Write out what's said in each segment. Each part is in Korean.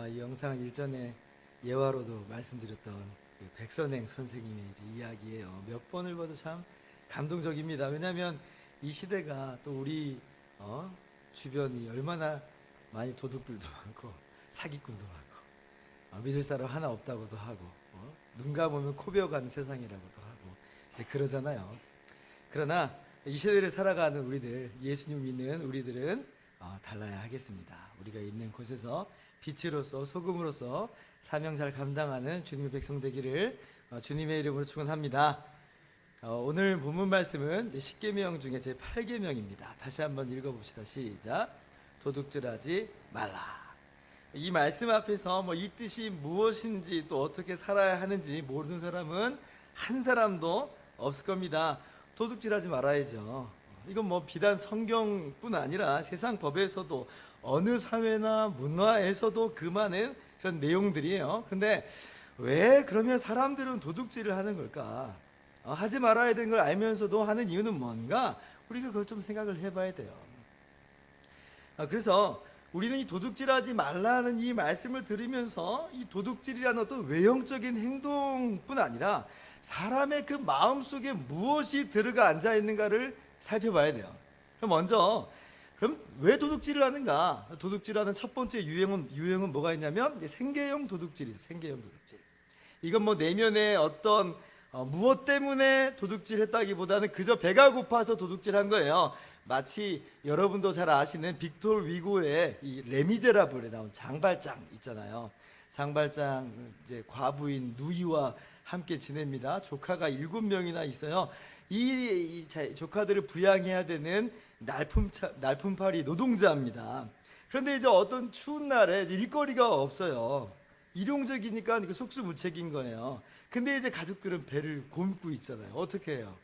이 영상 일전에 예화로도 말씀드렸던 그 백선행 선생님의 이야기예요. 몇 번을 봐도 참 감동적입니다. 왜냐하면 이 시대가 또 우리 주변이 얼마나 많이 도둑들도 많고 사기꾼도 많고 믿을 사람 하나 없다고도 하고 눈 감으면 코베어가는 세상이라고도 하고 이제 그러잖아요. 그러나 이 시대를 살아가는 우리들, 예수님 믿는 우리들은 달라야 하겠습니다. 우리가 있는 곳에서 빛으로서 소금으로서 사명 잘 감당하는 주님의 백성 되기를 주님의 이름으로 축원합니다. 오늘 본문 말씀은 10계명 중에 제 8계명입니다. 다시 한번 읽어봅시다. 시작. 도둑질하지 말라. 이 말씀 앞에서 이 뜻이 무엇인지 또 어떻게 살아야 하는지 모르는 사람은 한 사람도 없을 겁니다. 도둑질하지 말아야죠. 이건 비단 성경뿐 아니라 세상 법에서도 어느 사회나 문화에서도 그 많은 그런 내용들이에요. 근데 왜 그러면 사람들은 도둑질을 하는 걸까? 하지 말아야 되는 걸 알면서도 하는 이유는 뭔가? 우리가 그걸 좀 생각을 해봐야 돼요. 그래서 우리는 이 도둑질하지 말라는 이 말씀을 들으면서 이 도둑질이라는 어떤 외형적인 행동뿐 아니라 사람의 그 마음속에 무엇이 들어가 앉아 있는가를 살펴봐야 돼요. 그럼 먼저 그럼 왜 도둑질을 하는가? 도둑질하는 첫 번째 유형은 뭐가 있냐면 생계형 도둑질이에요. 생계형 도둑질. 이건 내면에 어떤 무엇 때문에 도둑질했다기보다는 그저 배가 고파서 도둑질한 거예요. 마치 여러분도 잘 아시는 빅토르 위고의 이 레미제라블에 나온 장발장 있잖아요. 장발장 이제 과부인 누이와 함께 지냅니다. 조카가 7명이나 있어요. 이 조카들을 부양해야 되는 날품팔이 노동자입니다. 그런데 이제 어떤 추운 날에 일거리가 없어요. 일용적이니까 속수무책인 거예요. 근데 이제 가족들은 배를 곪고 있잖아요. 어떻게 해요?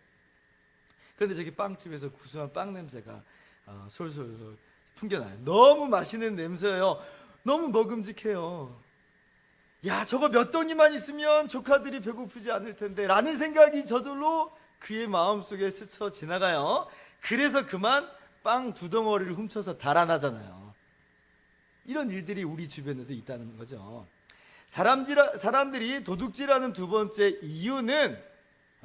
그런데 저기 빵집에서 구수한 빵 냄새가 솔솔솔 풍겨나요. 너무 맛있는 냄새예요. 너무 먹음직해요. 야, 저거 몇 덩이만 있으면 조카들이 배고프지 않을 텐데 라는 생각이 저절로 그의 마음속에 스쳐 지나가요. 그래서 그만 빵 2덩어리를 훔쳐서 달아나잖아요. 이런 일들이 우리 주변에도 있다는 거죠. 사람들이 도둑질하는 두 번째 이유는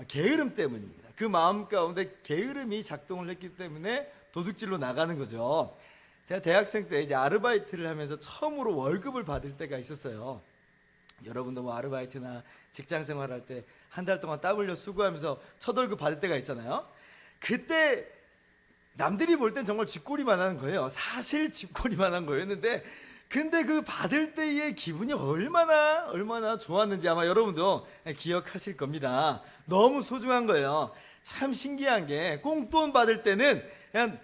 게으름 때문입니다. 그 마음 가운데 게으름이 작동을 했기 때문에 도둑질로 나가는 거죠. 제가 대학생 때 이제 아르바이트를 하면서 처음으로 월급을 받을 때가 있었어요. 여러분도 아르바이트나 직장 생활할 때 한 달 동안 땀 흘려 수고하면서 첫 월급 받을 때가 있잖아요. 그때 남들이 볼 땐 정말 쥐꼬리만 하는 거예요. 사실 쥐꼬리만 한 거였는데 근데 그 받을 때의 기분이 얼마나 좋았는지 아마 여러분도 기억하실 겁니다. 너무 소중한 거예요. 참 신기한 게 꽁돈 받을 때는 그냥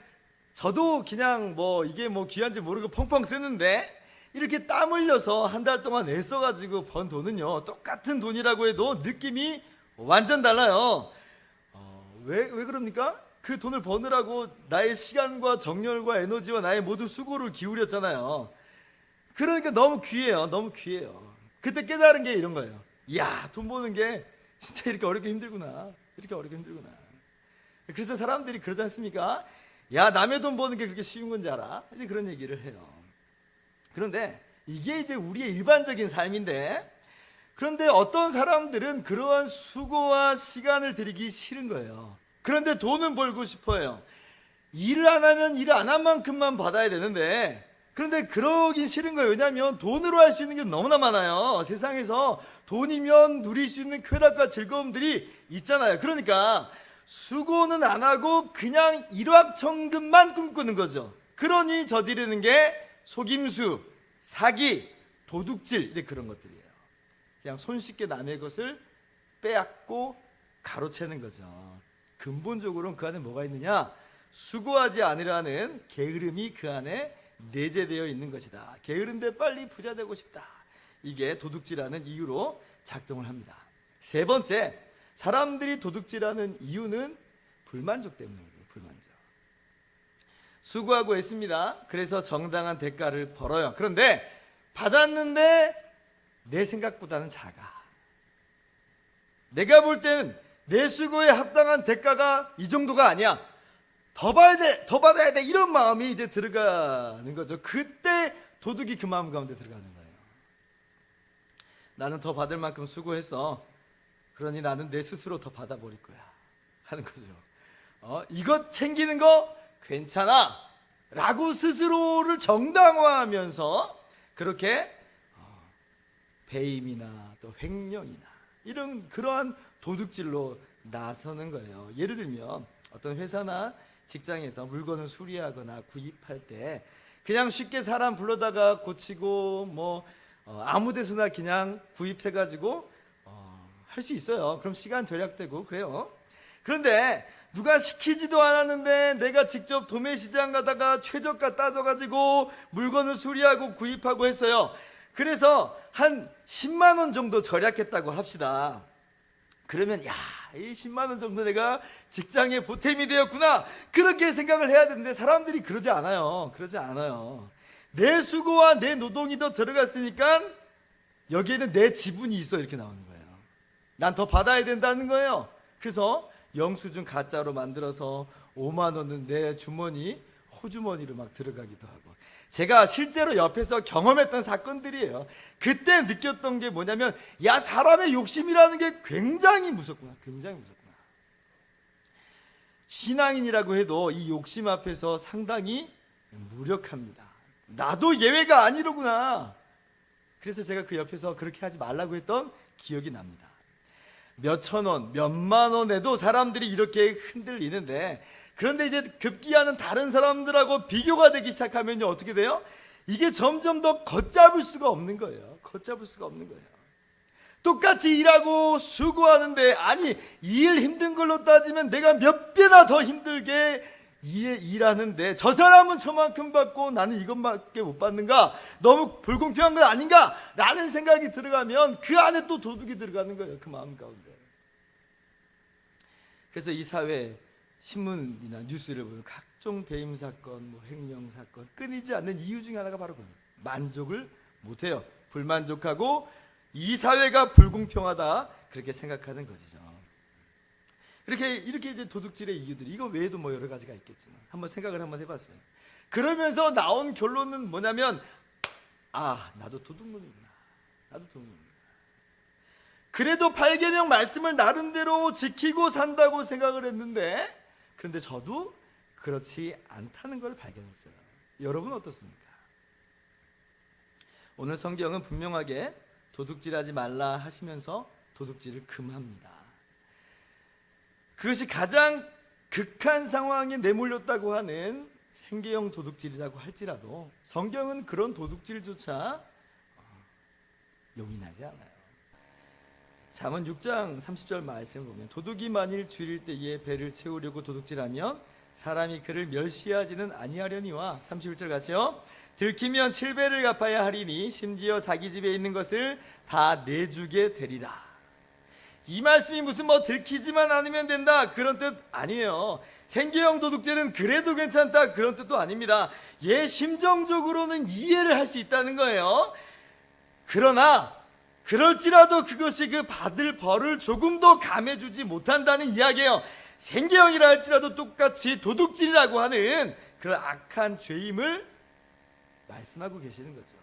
저도 그냥 이게 귀한지 모르고 펑펑 쓰는데 이렇게 땀 흘려서 한 달 동안 애써가지고 번 돈은요 똑같은 돈이라고 해도 느낌이 완전 달라요. 왜 그럽니까? 그 돈을 버느라고 나의 시간과 정열과 에너지와 나의 모든 수고를 기울였잖아요. 그러니까 너무 귀해요. 너무 귀해요. 그때 깨달은 게 이런 거예요. 이야, 돈 버는 게 진짜 이렇게 어렵게 힘들구나. 이렇게 어렵게 힘들구나. 그래서 사람들이 그러지 않습니까? 야, 남의 돈 버는 게 그렇게 쉬운 건지 알아? 이제 그런 얘기를 해요. 그런데 이게 이제 우리의 일반적인 삶인데, 그런데 어떤 사람들은 그러한 수고와 시간을 들이기 싫은 거예요. 그런데 돈은 벌고 싶어요. 일을 안 하면 일 안 한 만큼만 받아야 되는데, 그런데 그러긴 싫은 거예요. 왜냐하면 돈으로 할 수 있는 게 너무나 많아요. 세상에서 돈이면 누릴 수 있는 쾌락과 즐거움들이 있잖아요. 그러니까 수고는 안 하고 그냥 일확천금만 꿈꾸는 거죠. 그러니 저지르는 게 속임수, 사기, 도둑질, 이제 그런 것들이에요. 그냥 손쉽게 남의 것을 빼앗고 가로채는 거죠. 근본적으로는 그 안에 뭐가 있느냐? 수고하지 않으라는 게으름이 그 안에 내재되어 있는 것이다. 게으른데 빨리 부자 되고 싶다. 이게 도둑질하는 이유로 작동을 합니다. 세 번째, 사람들이 도둑질하는 이유는 불만족 때문입니다. 불만족. 수고하고 애씁니다. 그래서 정당한 대가를 벌어요. 그런데 받았는데 내 생각보다는 작아. 내가 볼 때는 내 수고에 합당한 대가가 이 정도가 아니야. 더 받아야 돼 이런 마음이 이제 들어가는 거죠. 그때 도둑이 그 마음 가운데 들어가는 거예요. 나는 더 받을 만큼 수고했어. 그러니 나는 내 스스로 더 받아버릴 거야 하는 거죠. 이것 챙기는 거 괜찮아 라고 스스로를 정당화하면서 그렇게 배임이나 또 횡령이나 이런 그러한 도둑질로 나서는 거예요. 예를 들면 어떤 회사나 직장에서 물건을 수리하거나 구입할 때 그냥 쉽게 사람 불러다가 고치고 뭐 아무 데서나 그냥 구입해가지고 할 수 있어요. 그럼 시간 절약되고 그래요. 그런데 누가 시키지도 않았는데 내가 직접 도매시장 가다가 최저가 따져가지고 물건을 수리하고 구입하고 했어요. 그래서 한 10만 원 정도 절약했다고 합시다. 그러면 이 10만 원 정도 내가 직장에 보탬이 되었구나 그렇게 생각을 해야 되는데 사람들이 그러지 않아요. 그러지 않아요. 내 수고와 내 노동이 더 들어갔으니까 여기에는 내 지분이 있어 이렇게 나오는 거예요. 난 더 받아야 된다는 거예요. 그래서 영수증 가짜로 만들어서 5만 원은 내 주머니 호주머니로 막 들어가기도 하고 제가 실제로 옆에서 경험했던 사건들이에요. 그때 느꼈던 게 뭐냐면 사람의 욕심이라는 게 굉장히 무섭구나. 굉장히 무섭구나. 신앙인이라고 해도 이 욕심 앞에서 상당히 무력합니다. 나도 예외가 아니로구나. 그래서 제가 그 옆에서 그렇게 하지 말라고 했던 기억이 납니다. 몇천 원, 몇만 원에도 사람들이 이렇게 흔들리는데 그런데 이제 급기야는 다른 사람들하고 비교가 되기 시작하면요 어떻게 돼요? 이게 점점 더 걷잡을 수가 없는 거예요. 걷잡을 수가 없는 거예요. 똑같이 일하고 수고하는데 아니 일 힘든 걸로 따지면 내가 몇 배나 더 힘들게 일하는데 저 사람은 저만큼 받고 나는 이것밖에 못 받는가? 너무 불공평한 건 아닌가? 라는 생각이 들어가면 그 안에 또 도둑이 들어가는 거예요. 그 마음 가운데. 그래서 이 사회 신문이나 뉴스를 보면 각종 배임 사건, 횡령 사건 끊이지 않는 이유 중에 하나가 바로 그거예요. 만족을 못해요. 불만족하고 이 사회가 불공평하다 그렇게 생각하는 것이죠. 이렇게 이제 도둑질의 이유들이 이거 외에도 뭐 여러 가지가 있겠지만 한번 생각을 한번 해봤어요. 그러면서 나온 결론은 뭐냐면 나도 도둑놈이구나. 나도 도둑놈이구나. 그래도 8계명 말씀을 나름대로 지키고 산다고 생각을 했는데 그런데 저도 그렇지 않다는 걸 발견했어요. 여러분 어떻습니까? 오늘 성경은 분명하게 도둑질하지 말라 하시면서 도둑질을 금합니다. 그것이 가장 극한 상황에 내몰렸다고 하는 생계형 도둑질이라고 할지라도 성경은 그런 도둑질조차 용인하지 않아요. 잠언 6장 30절 말씀을 보면 도둑이 만일 줄일 때에 배를 채우려고 도둑질하면 사람이 그를 멸시하지는 아니하려니와 31절 같이요. 들키면 7배를 갚아야 하리니 심지어 자기 집에 있는 것을 다 내주게 되리라. 이 말씀이 무슨 들키지만 않으면 된다 그런 뜻 아니에요. 생계형 도둑질은 그래도 괜찮다 그런 뜻도 아닙니다. 심정적으로는 이해를 할 수 있다는 거예요. 그러나 그럴지라도 그것이 그 받을 벌을 조금 더 감해주지 못한다는 이야기예요. 생계형이라 할지라도 똑같이 도둑질이라고 하는 그런 악한 죄임을 말씀하고 계시는 거죠.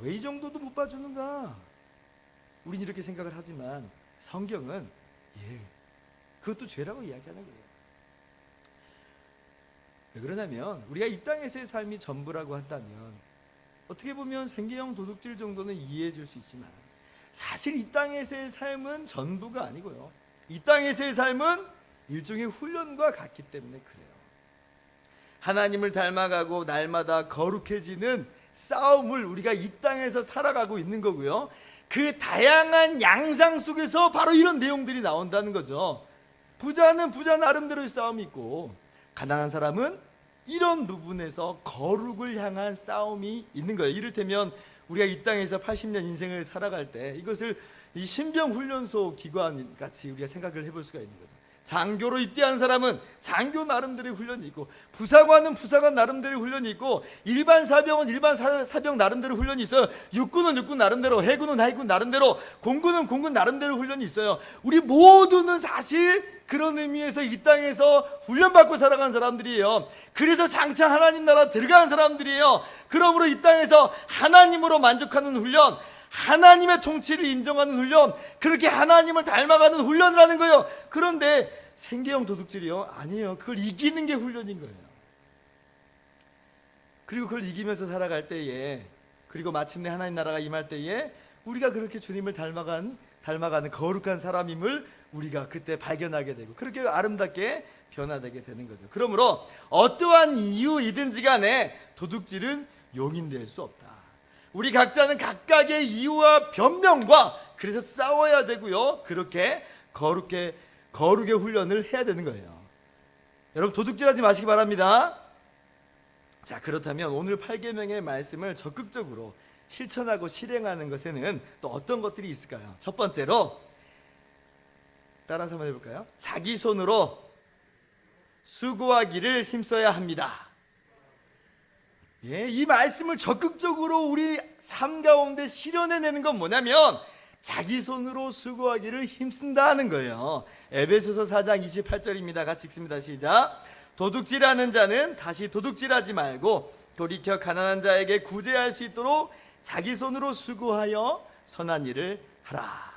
왜 이 정도도 못 봐주는가? 우린 이렇게 생각을 하지만 성경은 그것도 죄라고 이야기하는 거예요. 왜 그러냐면 우리가 이 땅에서의 삶이 전부라고 한다면 어떻게 보면 생계형 도둑질 정도는 이해해 줄 수 있지만 사실 이 땅에서의 삶은 전부가 아니고요. 이 땅에서의 삶은 일종의 훈련과 같기 때문에 그래요. 하나님을 닮아가고 날마다 거룩해지는 싸움을 우리가 이 땅에서 살아가고 있는 거고요. 그 다양한 양상 속에서 바로 이런 내용들이 나온다는 거죠. 부자는 부자 나름대로의 싸움이 있고 가난한 사람은 이런 부분에서 거룩을 향한 싸움이 있는 거예요. 이를테면 우리가 이 땅에서 80년 인생을 살아갈 때 이것을 이 신병훈련소 기관 같이 우리가 생각을 해볼 수가 있는 거죠. 장교로 입대한 사람은 장교 나름대로의 훈련이 있고, 부사관은 부사관 나름대로의 훈련이 있고, 일반 사병은 일반 사병 나름대로 훈련이 있어요. 육군은 육군 나름대로, 해군은 해군 나름대로, 공군은 공군 나름대로 훈련이 있어요. 우리 모두는 사실 그런 의미에서 이 땅에서 훈련받고 살아간 사람들이에요. 그래서 장차 하나님 나라 들어가는 사람들이에요. 그러므로 이 땅에서 하나님으로 만족하는 훈련, 하나님의 통치를 인정하는 훈련, 그렇게 하나님을 닮아가는 훈련을 하는 거예요. 그런데 생계형 도둑질이요? 아니에요. 그걸 이기는 게 훈련인 거예요. 그리고 그걸 이기면서 살아갈 때에, 그리고 마침내 하나님 나라가 임할 때에 우리가 그렇게 주님을 닮아가는 거룩한 사람임을 우리가 그때 발견하게 되고, 그렇게 아름답게 변화되게 되는 거죠. 그러므로 어떠한 이유이든지 간에 도둑질은 용인될 수 없다. 우리 각자는 각각의 이유와 변명과 그래서 싸워야 되고요. 그렇게 거룩의 훈련을 해야 되는 거예요. 여러분, 도둑질하지 마시기 바랍니다. 자, 그렇다면 오늘 8계명의 말씀을 적극적으로 실천하고 실행하는 것에는 또 어떤 것들이 있을까요? 첫 번째로 따라서 한번 해볼까요? 자기 손으로 수고하기를 힘써야 합니다. 예, 이 말씀을 적극적으로 우리 삶 가운데 실현해내는 건 뭐냐면 자기 손으로 수고하기를 힘쓴다는 거예요. 에베소서 4장 28절입니다. 같이 읽습니다. 시작. 도둑질하는 자는 다시 도둑질하지 말고 돌이켜 가난한 자에게 구제할 수 있도록 자기 손으로 수고하여 선한 일을 하라.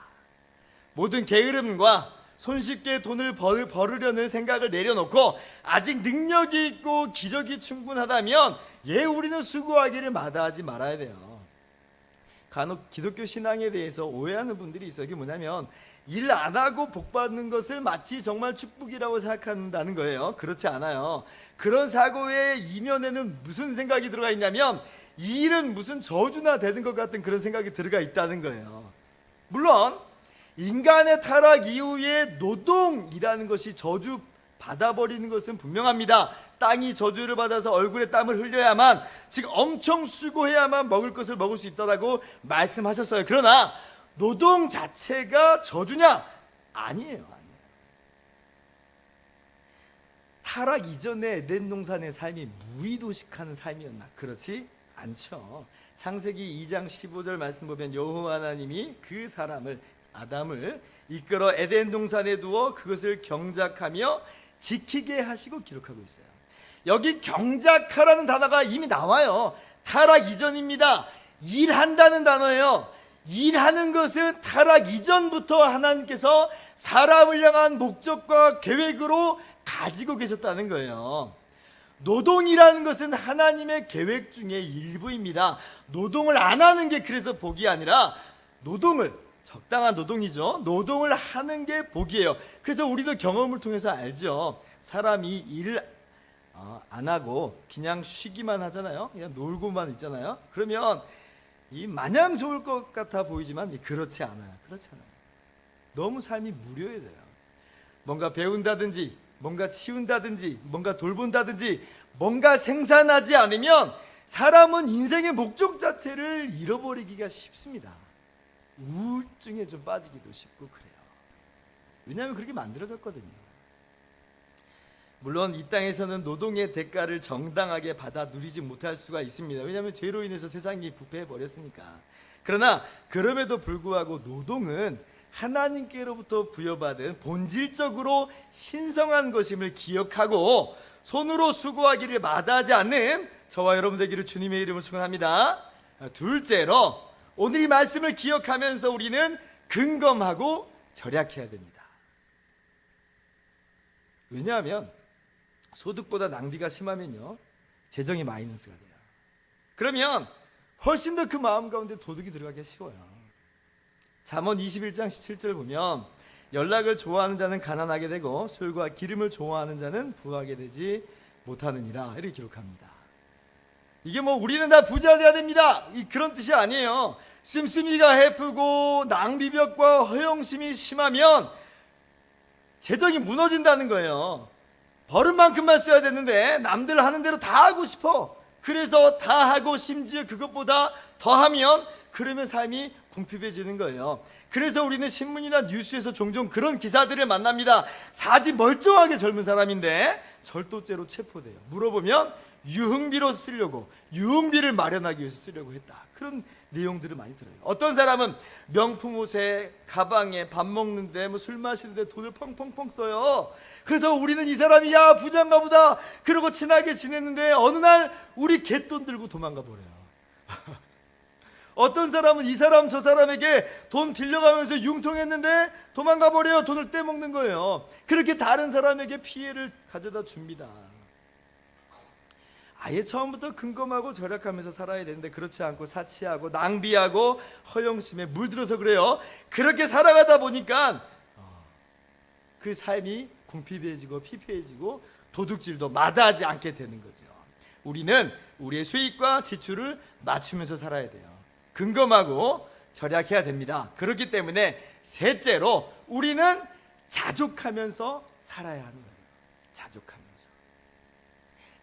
모든 게으름과 손쉽게 돈을 벌으려는 생각을 내려놓고 아직 능력이 있고 기력이 충분하다면 우리는 수고하기를 마다하지 말아야 돼요. 간혹 기독교 신앙에 대해서 오해하는 분들이 있어요. 이게 뭐냐면 일 안 하고 복 받는 것을 마치 정말 축복이라고 생각한다는 거예요. 그렇지 않아요. 그런 사고의 이면에는 무슨 생각이 들어가 있냐면 이 일은 무슨 저주나 되는 것 같은 그런 생각이 들어가 있다는 거예요. 물론 인간의 타락 이후에 노동이라는 것이 저주 받아버리는 것은 분명합니다. 땅이 저주를 받아서 얼굴에 땀을 흘려야만, 즉 엄청 수고해야만 먹을 것을 먹을 수 있다라고 말씀하셨어요. 그러나 노동 자체가 저주냐? 아니에요. 타락 이전에 에덴 동산의 삶이 무의도식하는 삶이었나? 그렇지 않죠. 창세기 2장 15절 말씀 보면 여호와 하나님이 그 사람을, 아담을 이끌어 에덴 동산에 두어 그것을 경작하며 지키게 하시고 기록하고 있어요. 여기 경작하라는 단어가 이미 나와요. 타락 이전입니다. 일한다는 단어예요. 일하는 것은 타락 이전부터 하나님께서 사람을 향한 목적과 계획으로 가지고 계셨다는 거예요. 노동이라는 것은 하나님의 계획 중에 일부입니다. 노동을 안 하는 게 그래서 복이 아니라, 노동을, 적당한 노동이죠. 노동을 하는 게 복이에요. 그래서 우리도 경험을 통해서 알죠. 사람이 일을 안 하고 그냥 쉬기만 하잖아요. 그냥 놀고만 있잖아요. 그러면 이 마냥 좋을 것 같아 보이지만 그렇지 않아요. 너무 삶이 무료해져요. 뭔가 배운다든지, 뭔가 치운다든지, 뭔가 돌본다든지, 뭔가 생산하지 않으면 사람은 인생의 목적 자체를 잃어버리기가 쉽습니다. 우울증에 좀 빠지기도 쉽고 그래요. 왜냐하면 그렇게 만들어졌거든요. 물론 이 땅에서는 노동의 대가를 정당하게 받아 누리지 못할 수가 있습니다. 왜냐하면 죄로 인해서 세상이 부패해버렸으니까. 그러나 그럼에도 불구하고 노동은 하나님께로부터 부여받은 본질적으로 신성한 것임을 기억하고 손으로 수고하기를 마다하지 않는 저와 여러분 되기를 주님의 이름으로 축원합니다. 둘째로, 오늘 이 말씀을 기억하면서 우리는 근검하고 절약해야 됩니다. 왜냐하면 소득보다 낭비가 심하면요, 재정이 마이너스가 돼요. 그러면 훨씬 더 그 마음 가운데 도둑이 들어가기가 쉬워요. 잠언 21장 17절 보면 연락을 좋아하는 자는 가난하게 되고 술과 기름을 좋아하는 자는 부하게 되지 못하느니라, 이렇게 기록합니다. 이게 뭐 우리는 다 부자 돼야 됩니다, 그런 뜻이 아니에요. 씀씀이가 해프고 낭비벽과 허영심이 심하면 재정이 무너진다는 거예요. 버는 만큼만 써야 되는데 남들 하는 대로 다 하고 싶어. 그래서 다 하고 심지어 그것보다 더 하면 그러면 삶이 궁핍해지는 거예요. 그래서 우리는 신문이나 뉴스에서 종종 그런 기사들을 만납니다. 사지 멀쩡하게 젊은 사람인데 절도죄로 체포돼요. 물어보면 유흥비로 쓰려고, 유흥비를 마련하기 위해서 쓰려고 했다. 그런 내용들을 많이 들어요. 어떤 사람은 명품 옷에, 가방에, 밥 먹는데, 술 마시는데 돈을 펑펑펑 써요. 그래서 우리는 이 사람이 야 부자인가 보다 그러고 친하게 지냈는데 어느 날 우리 갯돈 들고 도망가 버려요. 어떤 사람은 이 사람 저 사람에게 돈 빌려가면서 융통했는데 도망가 버려요. 돈을 떼먹는 거예요. 그렇게 다른 사람에게 피해를 가져다 줍니다. 아예 처음부터 근검하고 절약하면서 살아야 되는데 그렇지 않고 사치하고 낭비하고 허영심에 물들어서 그래요. 그렇게 살아가다 보니까 그 삶이 궁핍해지고 피폐해지고 도둑질도 마다하지 않게 되는 거죠. 우리는 우리의 수익과 지출을 맞추면서 살아야 돼요. 근검하고 절약해야 됩니다. 그렇기 때문에 셋째로 우리는 자족하면서 살아야 하는 거예요. 자족하면서.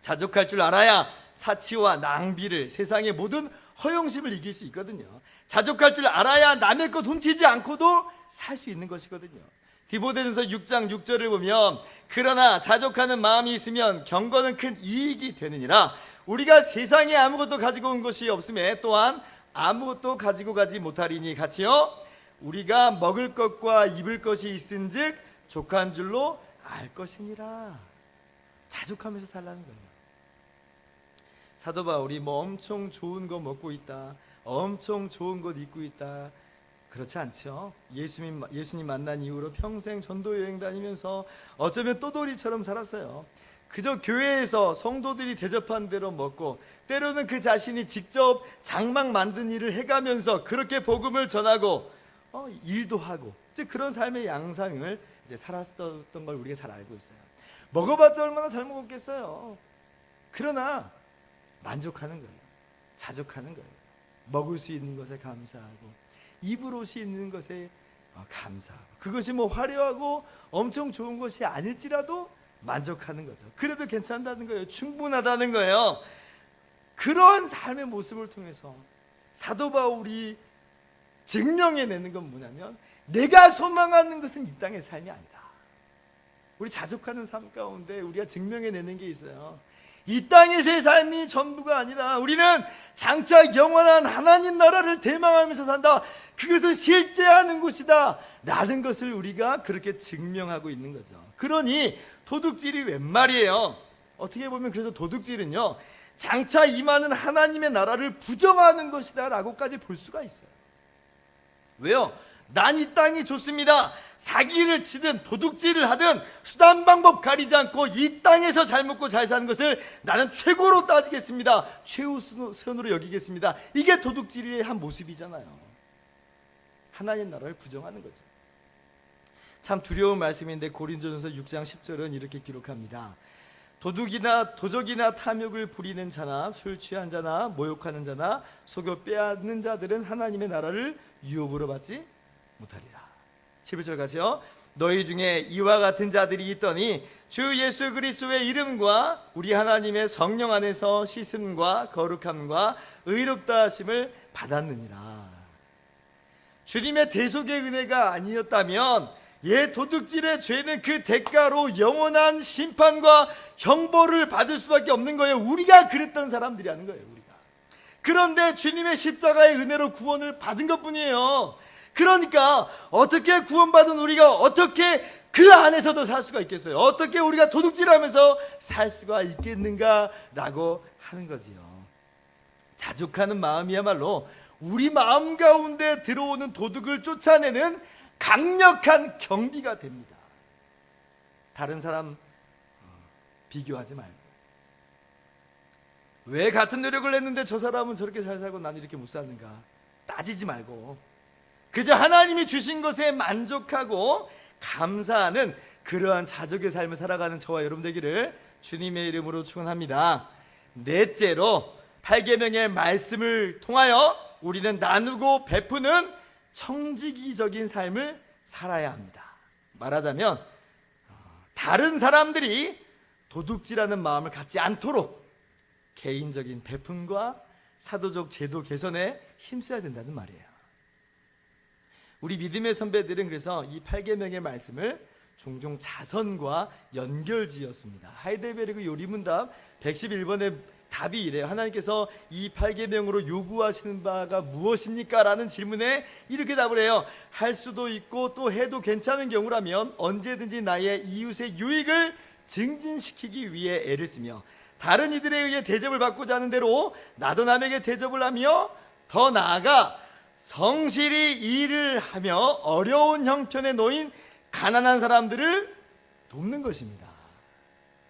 자족할 줄 알아야 사치와 낭비를, 세상의 모든 허영심을 이길 수 있거든요. 자족할 줄 알아야 남의 것 훔치지 않고도 살 수 있는 것이거든요. 디모데전서 6장 6절을 보면 그러나 자족하는 마음이 있으면 경건은 큰 이익이 되느니라. 우리가 세상에 아무것도 가지고 온 것이 없음에 또한 아무것도 가지고 가지 못하리니 같이요 우리가 먹을 것과 입을 것이 있은즉 족한 줄로 알 것이니라. 자족하면서 살라는 거예요. 사도 바울이 엄청 좋은 거 먹고 있다, 엄청 좋은 것 입고 있다, 그렇지 않죠. 예수님 만난 이후로 평생 전도 여행 다니면서 어쩌면 떠돌이처럼 살았어요. 그저 교회에서 성도들이 대접한 대로 먹고 때로는 그 자신이 직접 장막 만든 일을 해가면서 그렇게 복음을 전하고 일도 하고 이제 그런 삶의 양상을 이제 살았던 걸 우리가 잘 알고 있어요. 먹어봤자 얼마나 잘 먹었겠어요. 그러나 만족하는 거예요. 자족하는 거예요. 먹을 수 있는 것에 감사하고 입을 옷이 있는 것에 감사하고 그것이 뭐 화려하고 엄청 좋은 것이 아닐지라도 만족하는 거죠. 그래도 괜찮다는 거예요. 충분하다는 거예요. 그런 삶의 모습을 통해서 사도 바울이 증명해내는 건 뭐냐면 내가 소망하는 것은 이 땅의 삶이 아니다. 우리 자족하는 삶 가운데 우리가 증명해내는 게 있어요. 이 땅에서의 삶이 전부가 아니라 우리는 장차 영원한 하나님 나라를 대망하면서 산다. 그것을 실제하는 곳이다 라는 것을 우리가 그렇게 증명하고 있는 거죠. 그러니 도둑질이 웬 말이에요. 어떻게 보면 그래서 도둑질은요 장차 임하는 하나님의 나라를 부정하는 것이다 라고까지 볼 수가 있어요. 왜요? 난 이 땅이 좋습니다. 사기를 치든 도둑질을 하든 수단 방법 가리지 않고 이 땅에서 잘 먹고 잘 사는 것을 나는 최고로 따지겠습니다. 최우선으로 여기겠습니다. 이게 도둑질의 한 모습이잖아요. 하나님 나라를 부정하는 거죠. 참 두려운 말씀인데 고린도전서 6장 10절은 이렇게 기록합니다. 도적이나 탐욕을 부리는 자나 술 취한 자나 모욕하는 자나 속여 빼앗는 자들은 하나님의 나라를 유업으로 받지 못하리라. 11절 가세요. 너희 중에 이와 같은 자들이 있더니 주 예수 그리스도의 이름과 우리 하나님의 성령 안에서 씻음과 거룩함과 의롭다 하심을 받았느니라. 주님의 대속의 은혜가 아니었다면 도둑질의 죄는 그 대가로 영원한 심판과 형벌을 받을 수밖에 없는 거예요. 우리가 그랬던 사람들이라는 거예요. 우리가. 그런데 주님의 십자가의 은혜로 구원을 받은 것뿐이에요. 그러니까 어떻게 구원받은 우리가 어떻게 그 안에서도 살 수가 있겠어요? 어떻게 우리가 도둑질하면서 살 수가 있겠는가라고 하는 거지요. 자족하는 마음이야말로 우리 마음 가운데 들어오는 도둑을 쫓아내는 강력한 경비가 됩니다. 다른 사람 비교하지 말고 왜 같은 노력을 했는데 저 사람은 저렇게 잘 살고 나는 이렇게 못 사는가 따지지 말고 그저 하나님이 주신 것에 만족하고 감사하는 그러한 자족의 삶을 살아가는 저와 여러분 되기를 주님의 이름으로 축원합니다. 넷째로 8계명의 말씀을 통하여 우리는 나누고 베푸는 청지기적인 삶을 살아야 합니다. 말하자면 다른 사람들이 도둑질하는 마음을 갖지 않도록 개인적인 베품과 사도적 제도 개선에 힘써야 된다는 말이에요. 우리 믿음의 선배들은 그래서 이 8계명의 말씀을 종종 자선과 연결지었습니다. 하이델베르그 요리문답 111번의 답이 이래요. 하나님께서 이 8계명으로 요구하시는 바가 무엇입니까? 라는 질문에 이렇게 답을 해요. 할 수도 있고 또 해도 괜찮은 경우라면 언제든지 나의 이웃의 유익을 증진시키기 위해 애를 쓰며 다른 이들에 의해 대접을 받고자 하는 대로 나도 남에게 대접을 하며 더 나아가 성실히 일을 하며 어려운 형편에 놓인 가난한 사람들을 돕는 것입니다.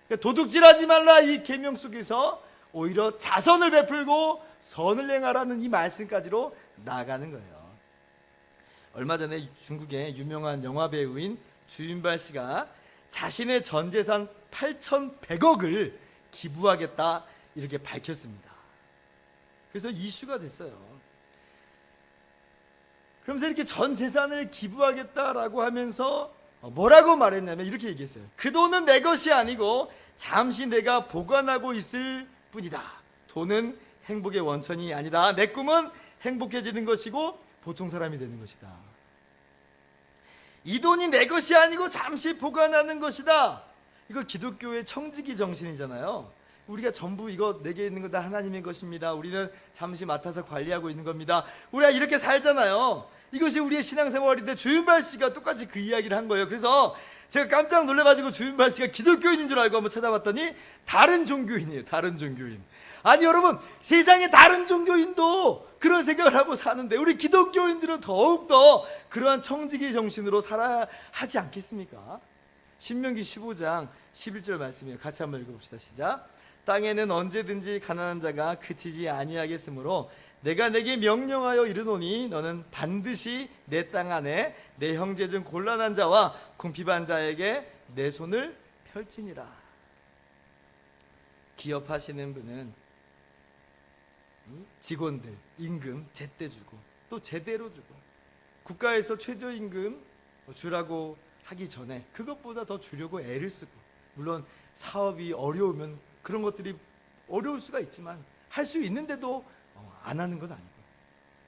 그러니까 도둑질하지 말라 이 계명 속에서 오히려 자선을 베풀고 선을 행하라는 이 말씀까지로 나아가는 거예요. 얼마 전에 중국의 유명한 영화 배우인 주윤발 씨가 자신의 전 재산 8,100억을 기부하겠다 이렇게 밝혔습니다. 그래서 이슈가 됐어요. 그러면서 이렇게 전 재산을 기부하겠다라고 하면서 뭐라고 말했냐면 이렇게 얘기했어요. 그 돈은 내 것이 아니고 잠시 내가 보관하고 있을 뿐이다. 돈은 행복의 원천이 아니다. 내 꿈은 행복해지는 것이고 보통 사람이 되는 것이다. 이 돈이 내 것이 아니고 잠시 보관하는 것이다. 이거 기독교의 청지기 정신이잖아요. 우리가 전부 이거 내게 있는 거 다 하나님의 것입니다. 우리는 잠시 맡아서 관리하고 있는 겁니다. 우리가 이렇게 살잖아요. 이것이 우리의 신앙생활인데 주윤발 씨가 똑같이 그 이야기를 한 거예요. 그래서 제가 깜짝 놀라가지고 주윤발 씨가 기독교인인 줄 알고 한번 찾아봤더니 다른 종교인이에요. 다른 종교인. 아니 여러분, 세상에 다른 종교인도 그런 생각을 하고 사는데 우리 기독교인들은 더욱더 그러한 청지기 정신으로 살아야 하지 않겠습니까? 신명기 15장 11절 말씀이에요. 같이 한번 읽어봅시다. 시작. 땅에는 언제든지 가난한 자가 그치지 아니하겠으므로 내가 내게 명령하여 이르노니 너는 반드시 내 땅 안에 내 형제 중 곤란한 자와 궁핍한 자에게 내 손을 펼치니라. 기업하시는 분은 직원들 임금 제때 주고 또 제대로 주고 국가에서 최저임금 주라고 하기 전에 그것보다 더 주려고 애를 쓰고, 물론 사업이 어려우면 그런 것들이 어려울 수가 있지만 할 수 있는데도 안 하는 건 아니고,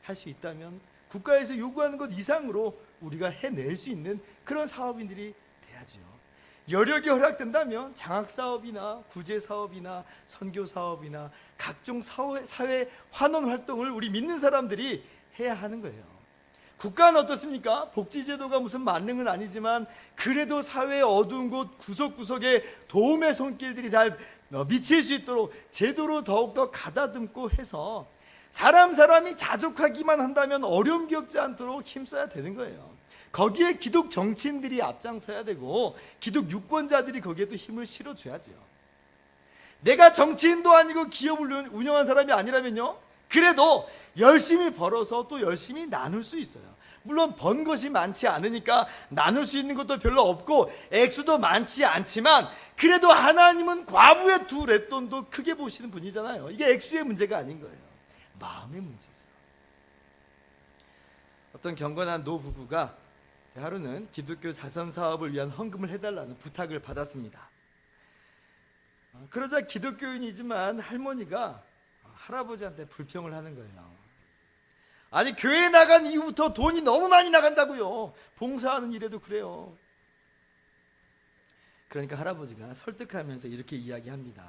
할 수 있다면 국가에서 요구하는 것 이상으로 우리가 해낼 수 있는 그런 사업인들이 돼야죠. 여력이 허락된다면 장학사업이나 구제사업이나 선교사업이나 각종 사회 환원 활동을 우리 믿는 사람들이 해야 하는 거예요. 국가는 어떻습니까? 복지제도가 무슨 만능은 아니지만 그래도 사회의 어두운 곳 구석구석에 도움의 손길들이 잘 미칠 수 있도록 제도로 더욱더 가다듬고 해서 사람이 자족하기만 한다면 어려움 겪지 않도록 힘써야 되는 거예요. 거기에 기독 정치인들이 앞장서야 되고 기독 유권자들이 거기에도 힘을 실어줘야죠. 내가 정치인도 아니고 기업을 운영한 사람이 아니라면요, 그래도 열심히 벌어서 또 열심히 나눌 수 있어요. 물론 번 것이 많지 않으니까 나눌 수 있는 것도 별로 없고 액수도 많지 않지만 그래도 하나님은 과부의 두 렛돈도 크게 보시는 분이잖아요. 이게 액수의 문제가 아닌 거예요. 마음의 문제죠. 어떤 경건한 노부부가 하루는 기독교 자선 사업을 위한 헌금을 해달라는 부탁을 받았습니다. 그러자 기독교인이지만 할머니가 할아버지한테 불평을 하는 거예요. 아니 교회 나간 이후부터 돈이 너무 많이 나간다고요. 봉사하는 일에도 그래요. 그러니까 할아버지가 설득하면서 이렇게 이야기합니다.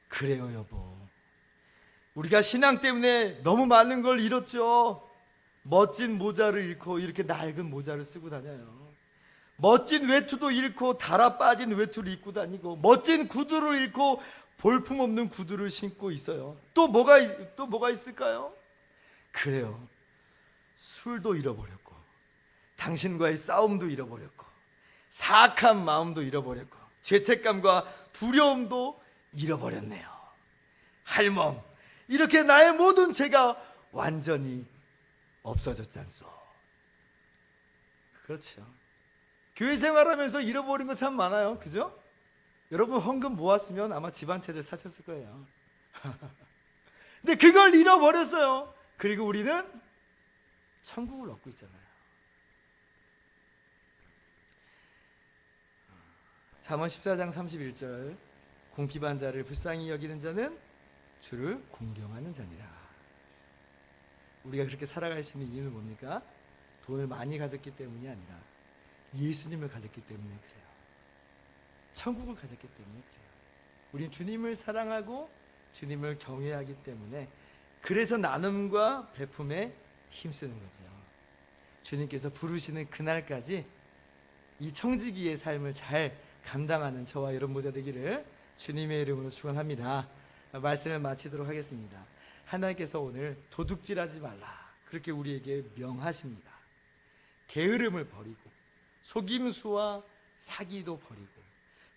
그래요 여보, 우리가 신앙 때문에 너무 많은 걸 잃었죠. 멋진 모자를 잃고 이렇게 낡은 모자를 쓰고 다녀요. 멋진 외투도 잃고 달아 빠진 외투를 입고 다니고 멋진 구두를 잃고 볼품없는 구두를 신고 있어요. 또 뭐가 있을까요? 그래요, 술도 잃어버렸고 당신과의 싸움도 잃어버렸고 사악한 마음도 잃어버렸고 죄책감과 두려움도 잃어버렸네요. 할멈, 이렇게 나의 모든 죄가 완전히 없어졌잖소. 그렇죠. 교회 생활하면서 잃어버린 거 참 많아요. 그죠? 여러분 헌금 모았으면 아마 집 한 채를 사셨을 거예요. 근데 그걸 잃어버렸어요. 그리고 우리는 천국을 얻고 있잖아요. 잠언 14장 31절, 궁핍한 자를 불쌍히 여기는 자는 주를 공경하는 자니라. 우리가 그렇게 살아갈 수 있는 이유는 뭡니까? 돈을 많이 가졌기 때문이 아니라 예수님을 가졌기 때문에 그래요. 천국을 가졌기 때문에 그래요. 우린 주님을 사랑하고 주님을 경외하기 때문에, 그래서 나눔과 베품에 힘쓰는 거죠. 주님께서 부르시는 그날까지 이 청지기의 삶을 잘 감당하는 저와 여러분 모두 되기를 주님의 이름으로 축원합니다. 말씀을 마치도록 하겠습니다. 하나님께서 오늘 도둑질하지 말라 그렇게 우리에게 명하십니다. 게으름을 버리고 속임수와 사기도 버리고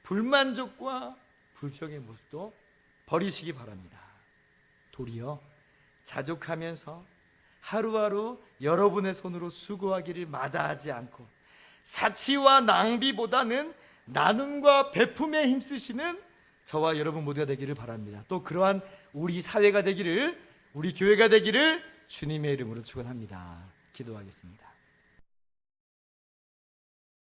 불만족과 불평의 모습도 버리시기 바랍니다. 도리어 자족하면서 하루하루 여러분의 손으로 수고하기를 마다하지 않고 사치와 낭비보다는 나눔과 베품에 힘쓰시는 저와 여러분 모두가 되기를 바랍니다. 또 그러한 우리 사회가 되기를, 우리 교회가 되기를 주님의 이름으로 축원합니다. 기도하겠습니다.